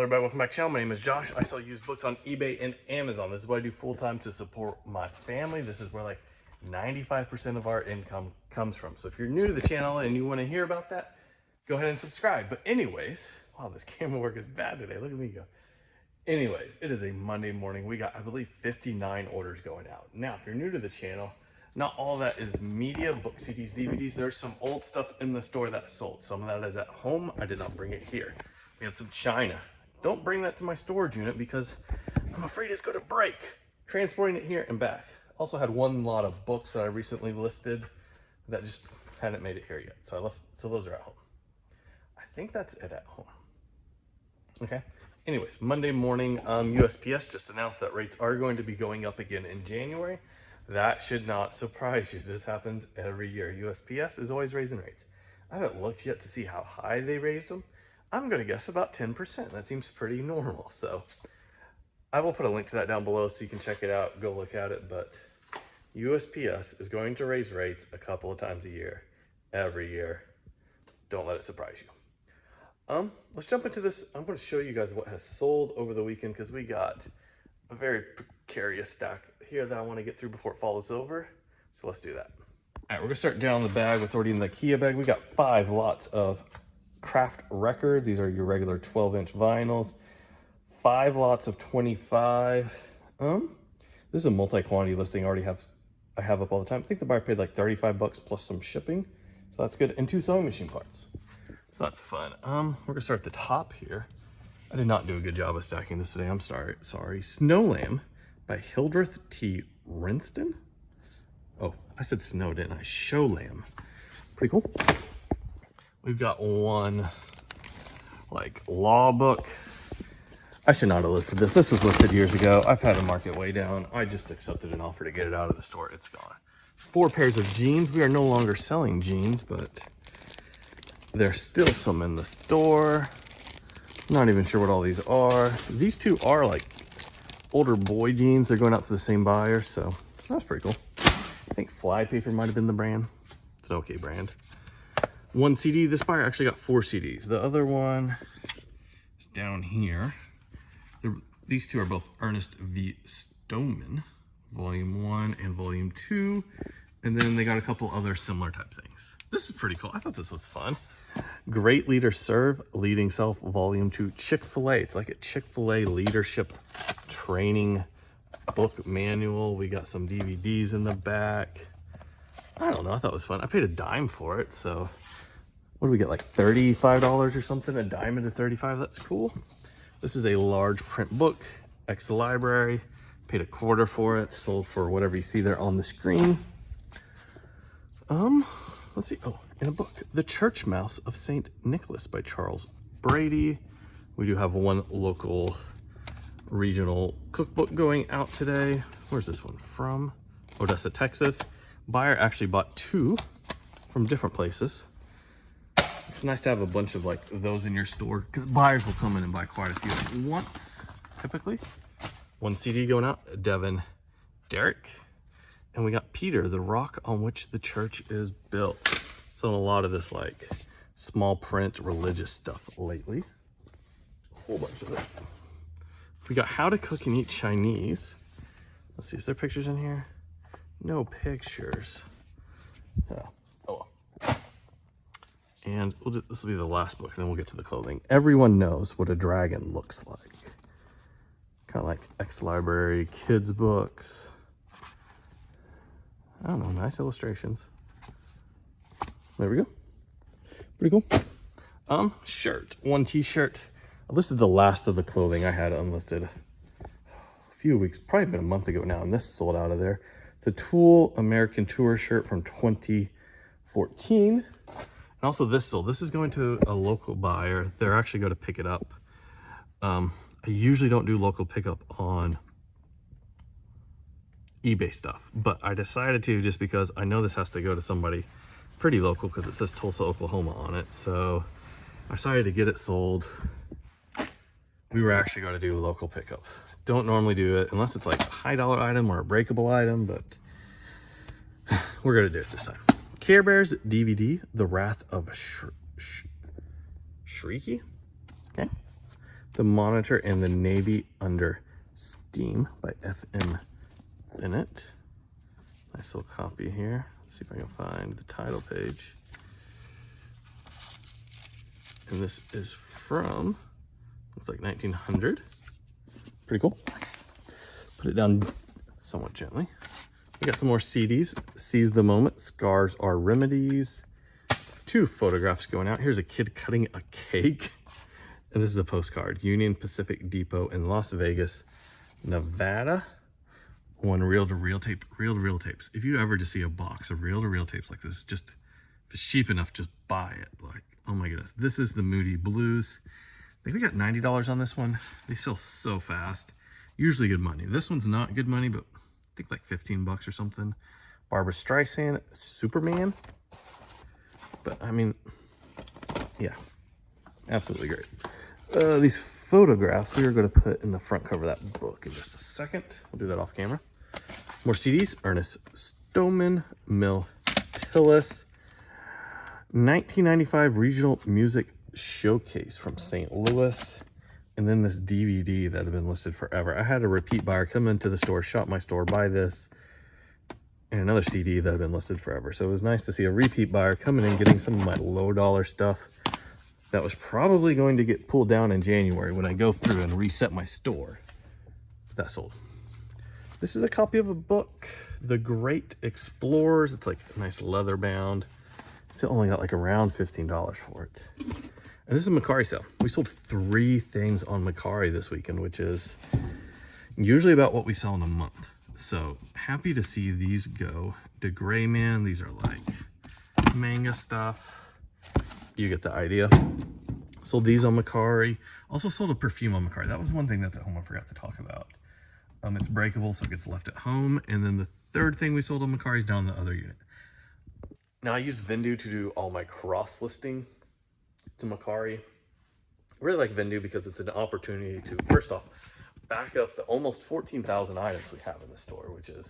Hello everybody, welcome back to the channel. My name is Josh. I sell used books on eBay and Amazon. This is what I do full-time to support my family. This is where like 95% of our income comes from. So if you're new to the channel and you want to hear about that, go ahead and subscribe. But anyways, wow, this camera work is bad today. Look at me go. Anyways, it is a Monday morning. We got, I believe, 59 orders going out. Now, if you're new to the channel, not all that is media, book CDs, DVDs. There's some old stuff in the store that's sold. Some of that is at home. I did not bring it here. We had some China. Don't bring that to my storage unit because I'm afraid it's going to break. Transporting it here and back. Also had one lot of books that I recently listed that just hadn't made it here yet. So I left, so those are at home. I think that's it at home. Okay. Anyways, Monday morning, USPS just announced that rates are going to be going up again in January. That should not surprise you. This happens every year. USPS is always raising rates. I haven't looked yet to see how high they raised them. I'm going to guess about 10%. That seems pretty normal. So I will put a link to that down below so you can check it out. Go look at it. But USPS is going to raise rates a couple of times a year, every year. Don't let it surprise you. Let's jump into this. I'm going to show you guys what has sold over the weekend because we got a very precarious stack here that I want to get through before it falls over. So let's do that. All right, we're going to start down the bag. What's already in the Kia bag. We got 5 lots of craft records. These are your regular 12-inch vinyls. 5 lots of 25. This is a multi-quantity listing. I have up all the time. I think the buyer paid like 35 bucks plus some shipping. So that's good. And 2 sewing machine parts. So that's fun. We're gonna start at the top here. I did not do a good job of stacking this today. I'm sorry. Snow Lamb by Hildreth T. Rinston. Oh, I said snow, didn't I? Show Lamb. Pretty cool. We've got one like law book. I should not have listed this. This was listed years ago. I've had a market way down. I just accepted an offer to get it out of the store. It's gone. 4 pairs of jeans. We are no longer selling jeans, but there's still some in the store. Not even sure what all these are. These 2 are like older boy jeans. They're going out to the same buyer, so that's pretty cool. I think Flypaper might have been the brand. It's an okay brand. 1 CD. This buyer actually got 4 CDs. The other one is down here. These 2 are both Ernest V. Stoneman, Volume 1 and Volume 2. And then they got a couple other similar type things. This is pretty cool. I thought this was fun. Great Leader Serve, Leading Self, Volume 2, Chick-fil-A. It's like a Chick-fil-A leadership training book manual. We got some DVDs in the back. I don't know. I thought it was fun. I paid a dime for it. So what do we get? Like $35 or something? A dime into 35. That's cool. This is a large print book. Ex library. Paid $0.25 for it. Sold for whatever you see there on the screen. Let's see. Oh, in a book, The Church Mouse of St. Nicholas by Charles Brady. We do have 1 local regional cookbook going out today. Where's this one from? Odessa, Texas. Buyer actually bought 2 from different places. It's nice to have a bunch of like those in your store because buyers will come in and buy quite a few at once, typically. 1 CD going out, Devin Derrick. And we got Peter, the rock on which the church is built. So a lot of this like small print religious stuff lately. A whole bunch of it. We got How to Cook and Eat Chinese. Let's see, is there pictures in here? No pictures. Oh well. And this will be the last book, and then we'll get to the clothing. Everyone knows what a dragon looks like. Kind of like ex-library kids books. I don't know, nice illustrations. There we go. Pretty cool. Shirt. 1 t-shirt. I listed the last of the clothing I had unlisted a few weeks, probably been a month ago now, and this sold out of there. It's a Tool American Tour shirt from 2014. And also this sold. This is going to a local buyer. They're actually going to pick it up. I usually don't do local pickup on eBay stuff, but I decided to just because I know this has to go to somebody pretty local because it says Tulsa, Oklahoma on it. So I decided to get it sold. We were actually going to do a local pickup. Don't normally do it unless it's like a high dollar item or a breakable item, but we're going to do it this time. Care Bears DVD, The Wrath of Shrieky. Okay. the monitor and the Navy Under Steam by FM Bennett. Nice little copy here. Let's see if I can find the title page. And this is from, looks like 1900. Pretty cool. Put it down somewhat gently. We got some more CDs. Seize the Moment, Scars Are Remedies. 2 photographs going out. Here's a kid cutting a cake. And this is a postcard. Union Pacific Depot in Las Vegas, Nevada. 1 reel-to-reel tape. Reel-to-reel tapes. If you ever just see a box of reel-to-reel tapes like this, just, if it's cheap enough, just buy it. Like, oh my goodness. This is the Moody Blues. I think we got $90 on this one. They sell so fast. Usually good money. This one's not good money, but I think like 15 bucks or something. Barbara Streisand, Superman. But I mean, yeah, absolutely great. These photographs we are going to put in the front cover of that book in just a second. We'll do that off camera. More CDs. Ernest Stoneman, Mill Tillis. 1995 Regional Music Showcase from St. Louis. And then this DVD that had been listed forever. I had a repeat buyer come into the store, shop my store, buy this, and another CD that had been listed forever. So it was nice to see a repeat buyer coming in, getting some of my low dollar stuff that was probably going to get pulled down in January when I go through and reset my store. But that sold. This is a copy of a book, The Great Explorers. It's like a nice leather bound. Still only got like around $15 for it. And this is a Macari sale. We sold 3 things on Macari this weekend, which is usually about what we sell in a month. So happy to see these go. The Gray Man, these are like manga stuff. You get the idea. Sold these on Macari. Also sold a perfume on Macari. That was one thing that's at home I forgot to talk about. It's breakable, so it gets left at home. And then the third thing we sold on Macari is down the other unit. Now I use Vendu to do all my cross listing to Macari. I really like Vendu because it's an opportunity to, first off, back up the almost 14,000 items we have in the store, which is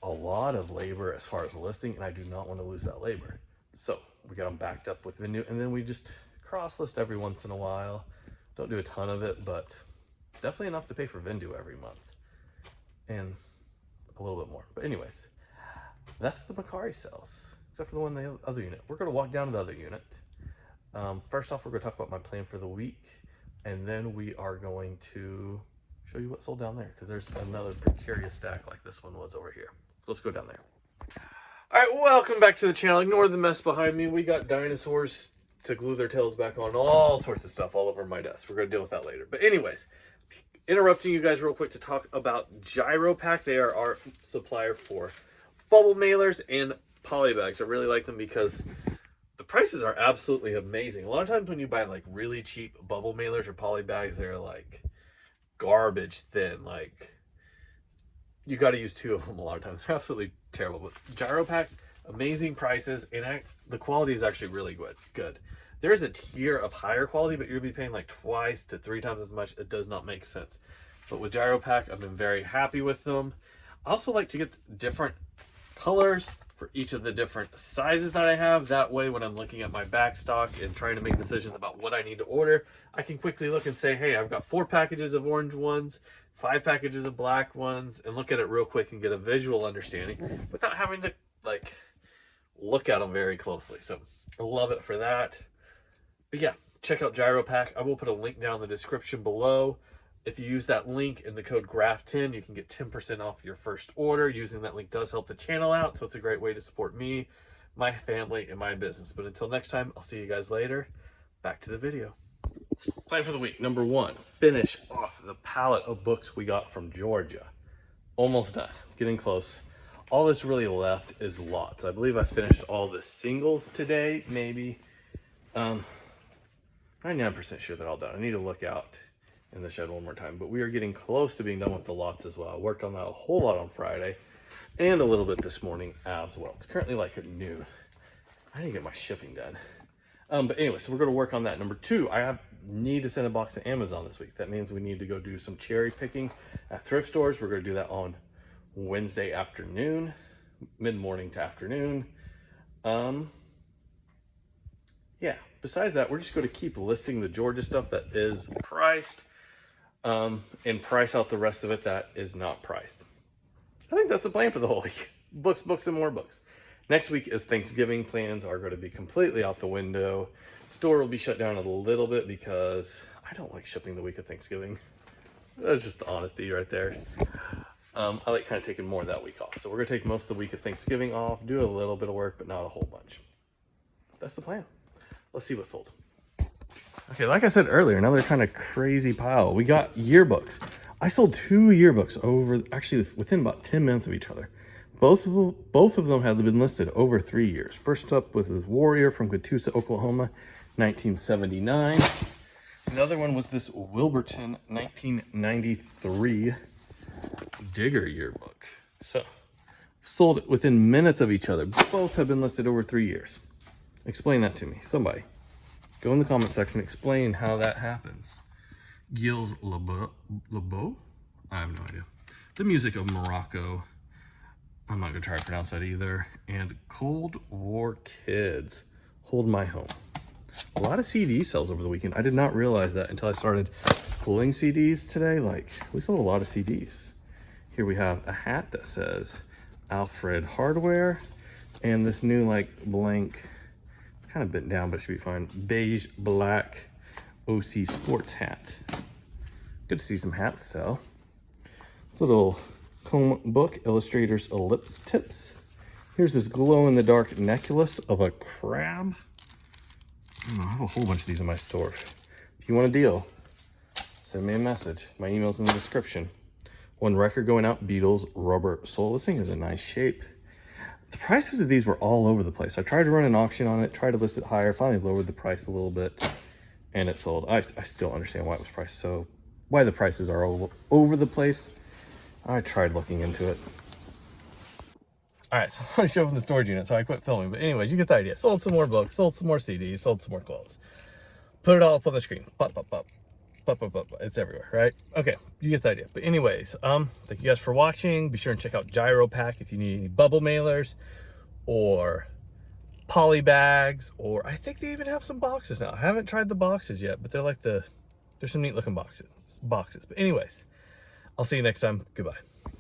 a lot of labor as far as listing, and I do not want to lose that labor. So we got them backed up with Vendu, and then we just cross list every once in a while. Don't do a ton of it, but definitely enough to pay for Vendu every month, and a little bit more. But anyways, that's the Macari sales, except for the one in the other unit. We're going to walk down to the other unit. First off, we're going to talk about my plan for the week, and then we are going to show you what sold down there, because there's another precarious stack like this one was over here. So let's go down there. All right, welcome back to the channel. Ignore the mess behind me. We got dinosaurs to glue their tails back on, all sorts of stuff all over my desk. We're going to deal with that later. But anyways, interrupting you guys real quick to talk about GyroPak. They are our supplier for bubble mailers and poly bags. I really like them because the prices are absolutely amazing. A lot of times when you buy like really cheap bubble mailers or poly bags, they're like garbage thin. Like you got to use 2 of them a lot of times. They're absolutely terrible. But GyroPaks, amazing prices, and the quality is actually really good. There is a tier of higher quality, but you're gonna be paying like 2 to 3 times as much. It does not make sense. But with GyroPak, I've been very happy with them. I also like to get different colors for each of the different sizes that I have. That way, when I'm looking at my back stock and trying to make decisions about what I need to order, I can quickly look and say, hey, I've got 4 packages of orange ones, 5 packages of black ones, and look at it real quick and get a visual understanding without having to like look at them very closely. So I love it for that. But yeah, check out GyroPak. I will put a link down in the description below. If you use that link in the code GRAFF10, you can get 10% off your first order. Using that link does help the channel out, so it's a great way to support me, my family, and my business. But until next time, I'll see you guys later. Back to the video. Plan for the week. Number 1, finish off the pallet of books we got from Georgia. Almost done. Getting close. All that's really left is lots. I believe I finished all the singles today, maybe. 99% sure they're all done. I need to look out in the shed one more time, but we are getting close to being done with the lots as well. I worked on that a whole lot on Friday and a little bit this morning as well. It's currently like at noon. I didn't get my shipping done. But anyway, so we're going to work on that. Number 2, I need to send a box to Amazon this week. That means we need to go do some cherry picking at thrift stores. We're going to do that on Wednesday afternoon, mid-morning to afternoon. Yeah, besides that, we're just going to keep listing the Georgia stuff that is priced, and price out the rest of it that is not priced. I think that's the plan for the whole week. Books, books, and more books. Next week is Thanksgiving. Plans are going to be completely out the window. Store will be shut down a little bit because I don't like shipping the week of Thanksgiving. That's just the honesty right there. I like kind of taking more of that week off. So we're going to take most of the week of Thanksgiving off, do a little bit of work, but not a whole bunch. That's the plan. Let's see what's sold. Okay, like I said earlier, another kind of crazy pile. We got yearbooks. I sold 2 yearbooks actually within about 10 minutes of each other. Both of them had been listed over 3 years. First up was this Warrior from Catoosa, Oklahoma, 1979. Another one was this Wilburton 1993 Digger yearbook. So, sold within minutes of each other. Both have been listed over 3 years. Explain that to me, somebody. Go in the comment section, explain how that happens. Gilles Lebeau? I have no idea. The Music of Morocco. I'm not gonna try to pronounce that either. And Cold War Kids, Hold My Home. A lot of CD sales over the weekend. I did not realize that until I started pulling CDs today. Like, we sold a lot of CDs. Here we have a hat that says Alfred Hardware, and this new like blank, kind of bent down, but it should be fine, beige black OC Sports hat. Good to see some hats sell. Little comb book, Illustrator's Ellipse Tips. Here's this glow-in-the-dark necklace of a crab. I have a whole bunch of these in my store. If you want a deal, send me a message. My email's in the description. One record going out, Beatles Rubber Soul. This thing is a nice shape. The prices of these were all over the place. I tried to run an auction on it, tried to list it higher, finally lowered the price a little bit, and it sold. I still understand why it was priced so, why the prices are all over the place. I tried looking into it. All right, so I'm gonna show up in the storage unit, so I quit filming. But anyways, you get the idea. Sold some more books, sold some more CDs, sold some more clothes. Put it all up on the screen. Pop, pop, pop. Pop, pop, pop. It's everywhere, right? Okay, you get the idea. But anyways, thank you guys for watching. Be sure and check out GyroPak if you need any bubble mailers or poly bags, or I think they even have some boxes now. I haven't tried the boxes yet, but they're like there's some neat looking boxes. But anyways, I'll see you next time. Goodbye.